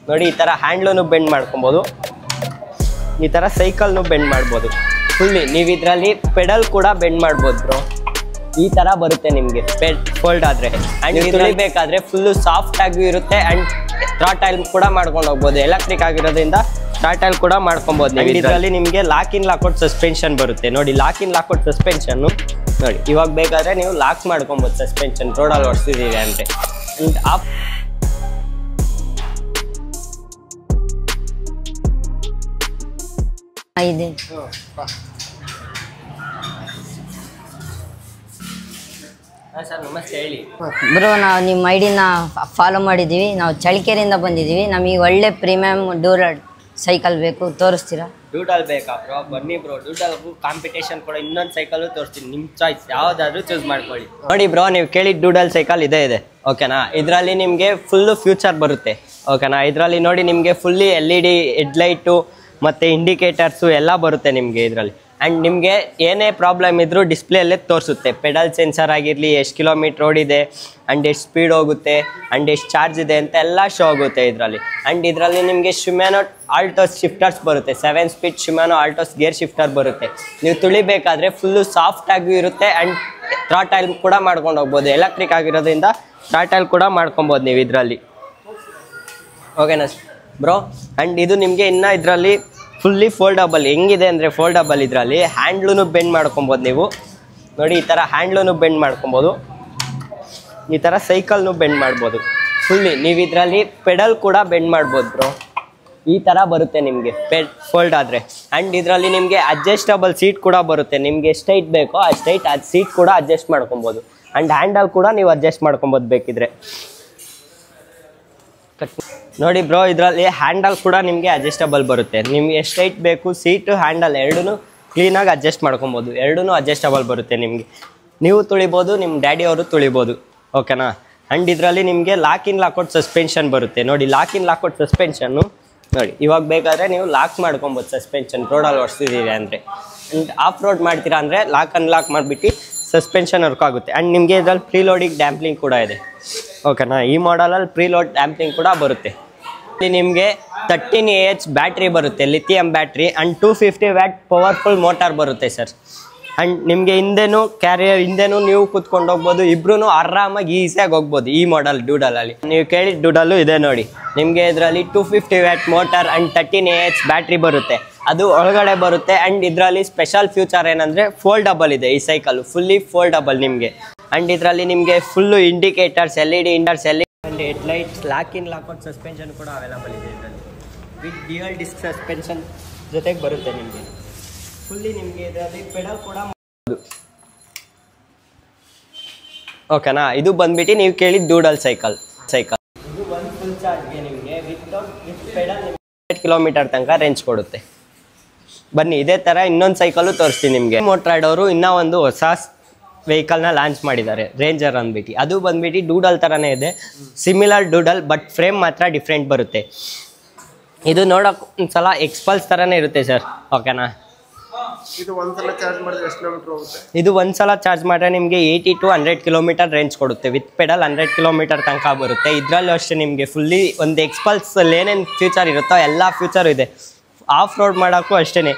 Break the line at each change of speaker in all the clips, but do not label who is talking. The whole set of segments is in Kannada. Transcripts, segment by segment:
ನೋಡಿ ಈ ತರ ಹ್ಯಾಂಡ್ಲೂ ಬೆಂಡ್ ಮಾಡ್ಕೊಬೋದು, ಈ ತರ ಸೈಕಲ್ನು ಬೆಂಡ್ ಮಾಡ್ಬೋದು ಫುಲ್ಲಿ. ನೀವು ಇದರಲ್ಲಿ ಪೆಡಲ್ ಕೂಡ ಬೆಂಡ್ ಮಾಡ್ಬೋದು ಬ್ರೋ. ಈ ತರ ಬರುತ್ತೆ ನಿಮಗೆ ಫೋಲ್ಡ್ ಆದ್ರೆ. ಅಂಡ್ ತುಳಿಬೇಕಾದ್ರೆ ಫುಲ್ಲು ಸಾಫ್ಟ್ ಆಗಿ ಇರುತ್ತೆ. ಅಂಡ್ ಥ್ರಾಟಲ್ ಕೂಡ ಮಾಡ್ಕೊಂಡು ಹೋಗ್ಬೋದು. ಎಲೆಕ್ಟ್ರಿಕ್ ಆಗಿರೋದ್ರಿಂದ ಥ್ರಾಟಲ್ ಕೂಡ ಮಾಡ್ಕೊಬೋದು. ಇದರಲ್ಲಿ ನಿಮಗೆ ಲಾಕ್ ಇನ್ ಲಾಕ್ಔಟ್ ಸಸ್ಪೆನ್ಷನ್ ಬರುತ್ತೆ ನೋಡಿ. ಲಾಕ್ ಇನ್ ಲಾಕ್ಔಟ್ ಸಸ್ಪೆನ್ಷನ್ ನೋಡಿ, ಇವಾಗ ಬೇಕಾದ್ರೆ ನೀವು ಲಾಕ್ ಮಾಡ್ಕೊಬೋದು ಸಸ್ಪೆನ್ಷನ್ ರೋಡಲ್ಲಿ ಓಡಿಸಿದೀವಿ ಅಂದ್ರೆ. ಅಂಡ್ ಆಫ್
ಇದೆ
ಸರ್ ನಮಸ್ತೆ, ಹೇಳಿ
ಬ್ರೋ. ನಾವು ನಿಮ್ಮ ಐಡಿನ ಫಾಲೋ ಮಾಡಿದ್ದೀವಿ. ನಾವು ಚಳ್ಳಕೆರೆಯಿಂದ ಬಂದಿದ್ದೀವಿ. ನಮಗೆ ಒಳ್ಳೆ ಪ್ರೀಮಿಯಮ್ ಡ್ಯೂರಲ್ ಸೈಕಲ್ ಬೇಕು, ತೋರಿಸ್ತೀರಾ?
ಡೂಡಲ್ ಬೇಕಾ ಬ್ರೋ? ಬನ್ನಿ ಬ್ರೋ, ಡೂಡಲ್ಗೂ ಕಾಂಪಿಟೇಷನ್ ಕೂಡ ಇನ್ನೊಂದು ಸೈಕಲ್ ತೋರಿಸ್ತೀನಿ. ನಿಮ್ಮ ಚಾಯ್ಸ್ ಯಾವುದಾದ್ರೂ ಚೂಸ್ ಮಾಡ್ಕೊಳ್ಳಿ. ನೋಡಿ ಬ್ರೋ, ನೀವು ಕೇಳಿದ ಡೂಡಲ್ ಸೈಕಲ್ ಇದೆ ಓಕೆನಾ. ಇದರಲ್ಲಿ ನಿಮಗೆ ಫುಲ್ಲು ಫ್ಯೂಚರ್ ಬರುತ್ತೆ ಓಕೆನಾ. ಇದರಲ್ಲಿ ನೋಡಿ ನಿಮಗೆ ಫುಲ್ಲಿ LED ಹೆಡ್ಲೈಟು ಮತ್ತು ಇಂಡಿಕೇಟರ್ಸು ಎಲ್ಲ ಬರುತ್ತೆ ನಿಮಗೆ ಇದರಲ್ಲಿ. ಆ್ಯಂಡ್ ನಿಮಗೆ ಏನೇ ಪ್ರಾಬ್ಲಮ್ ಇದ್ದರೂ ಡಿಸ್ಪ್ಲೇಯಲ್ಲೇ ತೋರಿಸುತ್ತೆ. ಪೆಡಲ್ ಸೆನ್ಸರ್ ಆಗಿರಲಿ, ಎಷ್ಟು ಕಿಲೋಮೀಟ್ರ್ ಓಡಿದೆ, ಆ್ಯಂಡ್ ಎಷ್ಟು ಸ್ಪೀಡ್ ಹೋಗುತ್ತೆ, ಆ್ಯಂಡ್ ಎಷ್ಟು ಚಾರ್ಜ್ ಇದೆ ಅಂತ ಎಲ್ಲ ಶೋ ಆಗುತ್ತೆ ಇದರಲ್ಲಿ. ಆ್ಯಂಡ್ ಇದರಲ್ಲಿ ನಿಮಗೆ ಶಿಮ್ಯಾನೋ ಆಲ್ಟೋಸ್ ಶಿಫ್ಟರ್ಸ್ ಬರುತ್ತೆ. 7 ಸ್ಪೀಡ್ ಶಿಮ್ಯಾನೋ ಆಲ್ಟೋಸ್ ಗೇರ್ ಶಿಫ್ಟರ್ ಬರುತ್ತೆ. ನೀವು ತುಳಿಬೇಕಾದ್ರೆ ಫುಲ್ಲು ಸಾಫ್ಟಾಗಿ ಇರುತ್ತೆ. ಆ್ಯಂಡ್ ಥ್ರಾಟಲ್ ಕೂಡ ಮಾಡ್ಕೊಂಡು ಹೋಗ್ಬೋದು. ಎಲೆಕ್ಟ್ರಿಕ್ ಆಗಿರೋದ್ರಿಂದ ಥ್ರಾಟಲ್ ಕೂಡ ಮಾಡ್ಕೊಬೋದು ನೀವು ಇದರಲ್ಲಿ ಓಕೆನಾ ಬ್ರೋ. ಆ್ಯಂಡ್ ಇದು ನಿಮಗೆ ಇನ್ನೂ ಇದರಲ್ಲಿ ಫುಲ್ಲಿ ಫೋಲ್ಡಬಲ್ ಹೆಂಗಿದೆ ಅಂದರೆ, ಫೋಲ್ಡಬಲ್ ಇದರಲ್ಲಿ ಹ್ಯಾಂಡ್ಲೂ ಬೆಂಡ್ ಮಾಡ್ಕೊಬೋದು ನೀವು ನೋಡಿ. ಈ ಥರ ಹ್ಯಾಂಡ್ಲೂ ಬೆಂಡ್ ಮಾಡ್ಕೊಬೋದು, ಈ ಥರ ಸೈಕಲ್ನು ಬೆಂಡ್ ಮಾಡ್ಬೋದು ಫುಲ್ಲಿ. ನೀವು ಇದರಲ್ಲಿ ಪೆಡಲ್ ಕೂಡ ಬೆಂಡ್ ಮಾಡ್ಬೋದು ಬ್ರೋ. ಈ ಥರ ಬರುತ್ತೆ ನಿಮಗೆ ಫೋಲ್ಡ್ ಆದರೆ. ಆ್ಯಂಡ್ ಇದರಲ್ಲಿ ನಿಮಗೆ ಅಡ್ಜಸ್ಟಬಲ್ ಸೀಟ್ ಕೂಡ ಬರುತ್ತೆ. ನಿಮಗೆ ಎಷ್ಟು ಹೈಟ್ ಬೇಕೋ ಅಷ್ಟು ಹೈಟ್ ಅದು ಸೀಟ್ ಕೂಡ ಅಡ್ಜಸ್ಟ್ ಮಾಡ್ಕೊಬೋದು. ಆ್ಯಂಡ್ ಹ್ಯಾಂಡಲ್ ಕೂಡ ನೀವು ಅಡ್ಜಸ್ಟ್ ಮಾಡ್ಕೊಬೋದು ಬೇಕಿದ್ರೆ ನೋಡಿ ಬ್ರೋ. ಇದರಲ್ಲಿ ಹ್ಯಾಂಡಲ್ ಕೂಡ ನಿಮಗೆ ಅಡ್ಜಸ್ಟಬಲ್ ಬರುತ್ತೆ. ನಿಮ್ಗೆ ಎಷ್ಟು ಹೈಟ್ ಬೇಕು ಸೀಟು ಹ್ಯಾಂಡಲ್ ಎರಡೂ ಕ್ಲೀನಾಗಿ ಅಡ್ಜಸ್ಟ್ ಮಾಡ್ಕೊಬೋದು. ಎರಡೂ ಅಡ್ಜಸ್ಟಬಲ್ ಬರುತ್ತೆ ನಿಮಗೆ. ನೀವು ತುಳಿಬೋದು, ನಿಮ್ಮ ಡ್ಯಾಡಿ ಅವರು ತುಳಿಬೋದು ಓಕೆನಾ. ಆ್ಯಂಡ್ ಇದರಲ್ಲಿ ನಿಮಗೆ ಲಾಕ್ ಇನ್ ಲಾಕ್ಔಟ್ ಸಸ್ಪೆನ್ಷನ್ ಬರುತ್ತೆ ನೋಡಿ. ಲಾಕ್ ಇನ್ ಲಾಕ್ಔಟ್ ಸಸ್ಪೆನ್ಷನ್ನು ನೋಡಿ, ಇವಾಗ ಬೇಕಾದರೆ ನೀವು ಲಾಕ್ ಮಾಡ್ಕೊಬೋದು ಸಸ್ಪೆನ್ಷನ್ ರೋಡಲ್ಲಿ ಓಡಿಸ್ತಿದ್ದೀವಿ ಅಂದರೆ. ಆ್ಯಂಡ್ ಆಫ್ ರೋಡ್ ಮಾಡ್ತೀರಾ ಅಂದರೆ ಲಾಕ್ ಅನ್ಲಾಕ್ ಮಾಡಿಬಿಟ್ಟು ಸಸ್ಪೆನ್ಷನ್ ವರ್ಕ್ ಆಗುತ್ತೆ. ಆ್ಯಂಡ್ ನಿಮಗೆ ಇದರಲ್ಲಿ ಪ್ರೀಲೋಡಿಂಗ್ ಡ್ಯಾಂಪ್ಲಿಂಗ್ ಕೂಡ ಇದೆ ಓಕೆನಾ. ಈ ಮಾಡಲಲ್ಲಿ ಪ್ರೀಲೋಡ್ ಡ್ಯಾಂಪ್ಲಿಂಗ್ ಕೂಡ ಬರುತ್ತೆ. ಇಲ್ಲಿ ನಿಮಗೆ 13 AH ಬ್ಯಾಟ್ರಿ ಬರುತ್ತೆ, lithium battery. And 250 watt powerful motor ಬರುತ್ತೆ ಸರ್. ಆ್ಯಂಡ್ ನಿಮಗೆ ಹಿಂದೆನೂ ನೀವು ಕೂತ್ಕೊಂಡು ಹೋಗ್ಬೋದು. ಇಬ್ರು ಆರಾಮಾಗಿ ಈಸಿಯಾಗಿ ಹೋಗ್ಬೋದು ಈ ಮಾಡಲ್ ಡೂಡಲಲ್ಲಿ. ನೀವು ಕೇಳಿದ ಡೂಡಲ್ಲು ಇದೆ ನೋಡಿ. ನಿಮಗೆ ಇದರಲ್ಲಿ 250 watt motor and 13 AH battery ಬರುತ್ತೆ, ಅದು ಒಳಗಡೆ ಬರುತ್ತೆ. ಆ್ಯಂಡ್ ಇದರಲ್ಲಿ ಸ್ಪೆಷಲ್ ಫ್ಯೂಚರ್ ಏನಂದರೆ ಫೋಲ್ಡಬಲ್ ಇದೆ ಈ ಸೈಕಲ್, ಫುಲ್ಲಿ ಫೋಲ್ಡಬಲ್ ನಿಮಗೆ. ಆ್ಯಂಡ್ ಇದರಲ್ಲಿ ನಿಮಗೆ full indicators, LED and headlights, lock in lockout suspension ಕೂಡ ಅವೈಲಬಲ್ ಇದೆ ಇದರಲ್ಲಿ. ವಿತ್ ಡ್ಯುಯಲ್ ಡಿಸ್ಕ್ ಸಸ್ಪೆನ್ಷನ್ ಜೊತೆಗೆ ಬರುತ್ತೆ ನಿಮಗೆ. ಫುಲ್ಲಿ ನಿಮಗೆ ಇದರಲ್ಲಿ ಪೆಡಲ್ ಕೂಡ ಮಾಡ್ಬೋದು ಓಕೆನಾ. ಇದು ಬಂದ್ಬಿಟ್ಟು ನೀವು ಕೇಳಿದ ಡೂಡಲ್ ಸೈಕಲ್. ಇದು ಒಂದು ಫುಲ್ ಚಾರ್ಜ್ಗೆ ನಿಮಗೆ ವಿತ್ ಪೆಡಲ್ 8 ಕಿಲೋಮೀಟರ್ ತನಕ ರೇಂಜ್ ಕೊಡುತ್ತೆ. ಬನ್ನಿ ಇದೇ ಥರ ಇನ್ನೊಂದು ಸೈಕಲ್ಲು ತೋರಿಸ್ತೀನಿ ನಿಮಗೆ. ಮೋಟ್ರಾಯ್ಡ್ ಅವರು ಇನ್ನೂ ಒಂದು ಹೊಸ ವೆಹಿಕಲ್ನ ಲಾಂಚ್ ಮಾಡಿದ್ದಾರೆ, ರೇಂಜರ್ ಅಂದ್ಬಿಟ್ಟು. ಅದು ಬಂದ್ಬಿಟ್ಟು ಡೂಡಲ್ ಥರನೇ ಇದೆ, ಸಿಮಿಲರ್ ಡೂಡಲ್, ಬಟ್ ಫ್ರೇಮ್ ಮಾತ್ರ ಡಿಫ್ರೆಂಟ್ ಬರುತ್ತೆ. ಇದು ನೋಡೋಕೆ ಒಂದ್ಸಲ ಎಕ್ಸ್ಪಲ್ಸ್ ಥರನೇ ಇರುತ್ತೆ ಸರ್ ಓಕೆನಾ.
ಇದು ಒಂದ್ಸಲ ಚಾರ್ಜ್ ಮಾಡಿದ್ರೆ ಎಷ್ಟು ಕಿಲೋಮೀಟರ್ ಹೋಗುತ್ತೆ?
ಇದು ಒಂದ್ಸಲ ಚಾರ್ಜ್ ಮಾಡಿದ್ರೆ ನಿಮಗೆ 80 to 100 ಕಿಲೋಮೀಟರ್ ರೇಂಜ್ ಕೊಡುತ್ತೆ. ವಿತ್ ಪೆಡಲ್ 100 ಕಿಲೋಮೀಟರ್ ತನಕ ಬರುತ್ತೆ. ಇದರಲ್ಲೂ ಅಷ್ಟೇ ನಿಮಗೆ ಫುಲ್ಲಿ ಒಂದು ಎಕ್ಸ್ಪಲ್ಸಲ್ಲಿ ಏನೇನು ಫ್ಯೂಚರ್ ಇರುತ್ತೋ ಎಲ್ಲ ಫ್ಯೂಚರು ಇದೆ. ಆಫ್ ರೋಡ್ ಮಾಡೋಕ್ಕೂ ಅಷ್ಟೇ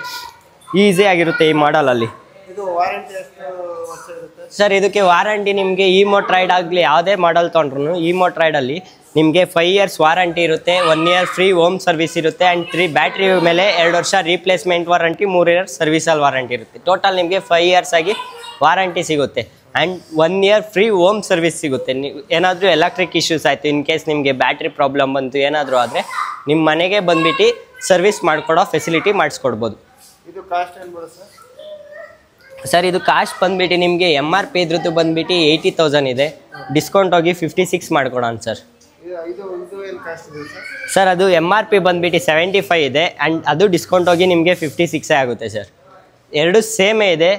ಈಸಿಯಾಗಿರುತ್ತೆ ಈ ಮಾಡಲಲ್ಲಿ.
ಇದು ವಾರಂಟಿ ಎಷ್ಟು ವರ್ಷ ಇರುತ್ತೆ
ಸರ್? ಇದಕ್ಕೆ ವಾರಂಟಿ ನಿಮಗೆ ಈ ಮೋಟ್ರಾಯ್ಡ್ ಆಗಲಿ ಯಾವುದೇ ಮಾಡಲ್ ತೊಗೊಂಡ್ರು ಈ ಮೋಟ್ರಾಯ್ಡಲ್ಲಿ ನಿಮಗೆ 5 years ವಾರಂಟಿ ಇರುತ್ತೆ, 1 year ಫ್ರೀ ಹೋಮ್ ಸರ್ವಿಸ್ ಇರುತ್ತೆ. ಆ್ಯಂಡ್ 3 ಬ್ಯಾಟ್ರಿ ಮೇಲೆ 2 ವರ್ಷ ರೀಪ್ಲೇಸ್ಮೆಂಟ್ ವಾರಂಟಿ, 3 years ಸರ್ವಿಸಲ್ಲಿ ವಾರಂಟಿ ಇರುತ್ತೆ. ಟೋಟಲ್ ನಿಮಗೆ 5 years ಆಗಿ ವಾರಂಟಿ ಸಿಗುತ್ತೆ. And 1 year free home service ಸಿಗುತ್ತೆ. ನೀವು ಏನಾದರೂ ಎಲೆಕ್ಟ್ರಿಕ್ ಇಶ್ಯೂಸ್ ಆಯಿತು, ಇನ್ ಕೇಸ್ ನಿಮಗೆ ಬ್ಯಾಟ್ರಿ ಪ್ರಾಬ್ಲಮ್ ಬಂತು ಏನಾದರೂ ಆದರೆ ನಿಮ್ಮ ಮನೆಗೆ ಬಂದುಬಿಟ್ಟು ಸರ್ವಿಸ್ ಮಾಡಿಕೊಡೋ ಫೆಸಿಲಿಟಿ ಮಾಡಿಸ್ಕೊಡ್ಬೋದು.
ಇದು ಕಾಸ್ಟ್ ಏನು ಬರುತ್ತೆ
ಸರ್? ಇದು ಕಾಸ್ಟ್ ಬಂದುಬಿಟ್ಟು ನಿಮಗೆ MRP ಇದ್ರದ್ದು ಬಂದುಬಿಟ್ಟು 80,000 ಇದೆ. ಡಿಸ್ಕೌಂಟ್ ಹೋಗಿ 56 ಮಾಡ್ಕೊಡೋಣ ಸರ್.
ಇದು ಏನು ಕಾಸ್ಟ್ ಇದೆ ಸರ್?
ಸರ್ ಅದು MRP ಬಂದುಬಿಟ್ಟು 75 ಇದೆ. ಆ್ಯಂಡ್ ಅದು ಡಿಸ್ಕೌಂಟ್ ಹೋಗಿ ನಿಮಗೆ 56 ಆಗುತ್ತೆ ಸರ್. ಎರಡು ಸೇಮೇ ಇದೆ,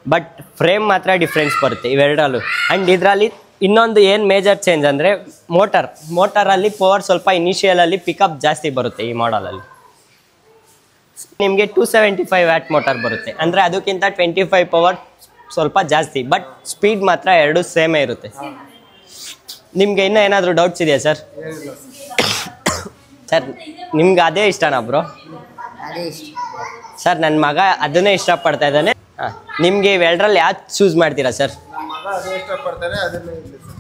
ಬಟ್ ಫ್ರೇಮ್ ಮಾತ್ರ ಡಿಫ್ರೆನ್ಸ್ ಬರುತ್ತೆ ಇವೆರಡಲ್ಲೂ. ಆ್ಯಂಡ್ ಇದರಲ್ಲಿ ಇನ್ನೊಂದು ಏನು ಮೇಜರ್ ಚೇಂಜ್ ಅಂದರೆ ಮೋಟರಲ್ಲಿ ಪವರ್ ಸ್ವಲ್ಪ ಇನಿಷಿಯಲಲ್ಲಿ ಪಿಕಪ್ ಜಾಸ್ತಿ ಬರುತ್ತೆ ಈ ಮಾಡಲಲ್ಲಿ. ನಿಮಗೆ 275 ವ್ಯಾಟ್ ಮೋಟಾರ್ ಬರುತ್ತೆ, ಅಂದರೆ ಅದಕ್ಕಿಂತ 25 ಪವರ್ ಸ್ವಲ್ಪ ಜಾಸ್ತಿ, ಬಟ್ ಸ್ಪೀಡ್ ಮಾತ್ರ ಎರಡು ಸೇಮೇ ಇರುತ್ತೆ. ನಿಮಗೆ ಇನ್ನೂ ಏನಾದರೂ ಡೌಟ್ಸ್ ಇದೆಯಾ ಸರ್? ಸರ್ ನಿಮ್ಗೆ ಅದೇ ಇಷ್ಟನಾ ಬ್ರೋ?
ಅದೇ ಇಷ್ಟ.
ಸರ್ ನನ್ನ ಮಗ ಅದನ್ನೇ ಇಷ್ಟಪಡ್ತಾ ಇದ್ದಾನೆ. ಹಾಂ, ನಿಮಗೆ ಇವೆರಡರಲ್ಲಿ ಯಾವ್ದು ಚೂಸ್ ಮಾಡ್ತೀರಾ ಸರ್?
ಮಗ ಅದೇ ಇಷ್ಟಪಡ್ತಾನೆ, ಅದನ್ನೇ ಇರಲಿ ಸರ್.